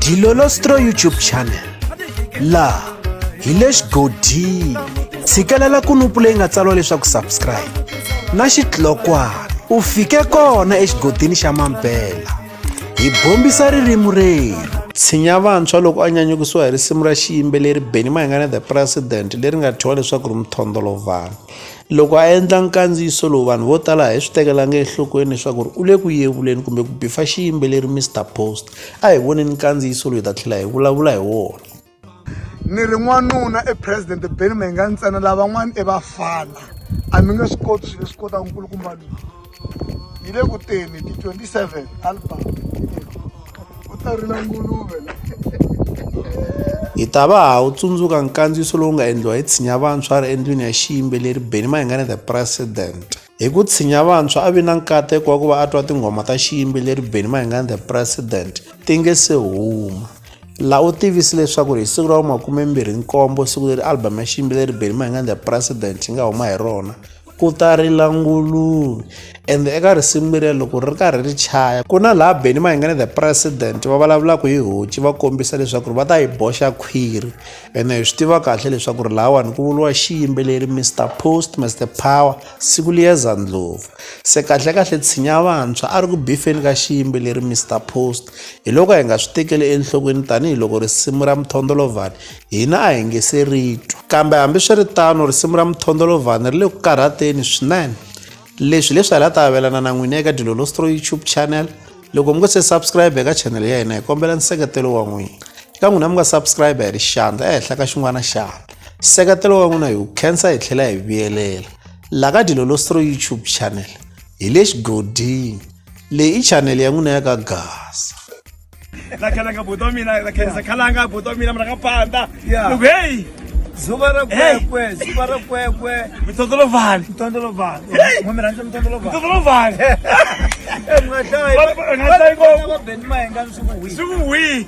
Dilolostro YouTube channel la hi le xigodini tshikelela kunupu leyi nga tsariwa leswaku subscribe na xitlokwana u fike kona exigodini xa Mampela hi bombisa ririmi rero Tshinya vantshwa loko a nyanyukisiwa hi risimu ra xiyimbeleri Benny Mayengani the President leri nga thyiwa leswaku ri mthondolovhana loko a endla nkandziyiso lowu vanhu vo tala hi swi tekelanga enhlokweni leswaku u le ku yevuleni kumbe ku bifa xiyimbeleri Mr Post a hi voneni nkandziyiso lowu hi ta tlhela hi vulavula hi wona. Ni ri n'wanuna president Benny Mayengani ntsena lavan'wana vafana a mi nge swi koti swilo leswi kotaka nkulukumba loyi hi le ku teni ti 27 album u ta rila nguluve hi ta va ha wu tsundzuka nkandziyiso lowu nga endliwa hi Tshinya vantshwa ri endlwini ya xiyimbeleri Benny Mayengani the President hi ku Tshinya vantshwa a vi na nkateko wa ku va a twa tinghoma ta xiyimbeleri Benny Mayengani the President ti nge se huma la u tivisi leswaku hi siku ra 27 siku leri album ya xiyimbeleri Benny Mayengani the President yi nga huma hi rona kuta rila nguluve ende eka risimu leri loko ri karhi ri chaya ku na laha Benny Mayengani the President va vulavulaka hi hoci va kombisa leswaku va ta yi boxa khwiri ene hi swi tiva kahle leswaku ri lahawani ku vuliwa xiyimbeleri Mr Post Mr Power siku liya Zandlovu se kahle Tshinya vantshwa a ri ku bifeni ka xiyimbeleri Mr Post hi loko hi nga swi tekeli enhlokweni tanihiloko risimu ra mthondolovhana hina a hi nge se ri twa kambe hambi swi ri tano risimu ra mthondolovhana ri le ku karhateni swinene leswi hi la ta avelana na n'wina eka Dilolostro YouTube channel loko mi nga se subscribe eka channel ya hina hi kombela nseketelo wa n'wina eka n'wina mi nga subscribe hi ri xandla ehenhla ka xin'wana xandla nseketelo wa n'wina hi wu khensa hi tlhela hi vuyelela la ka Dilolostro YouTube channel hi le xigodini leyi i channel ya n'wina ya ka gasa la khalanga buto mina la khensa khalanga buto mina mara ka panda loko hey zubara kwekwe mthondolovhana mthondolovhana ngathayi Benny Mayengani suku wi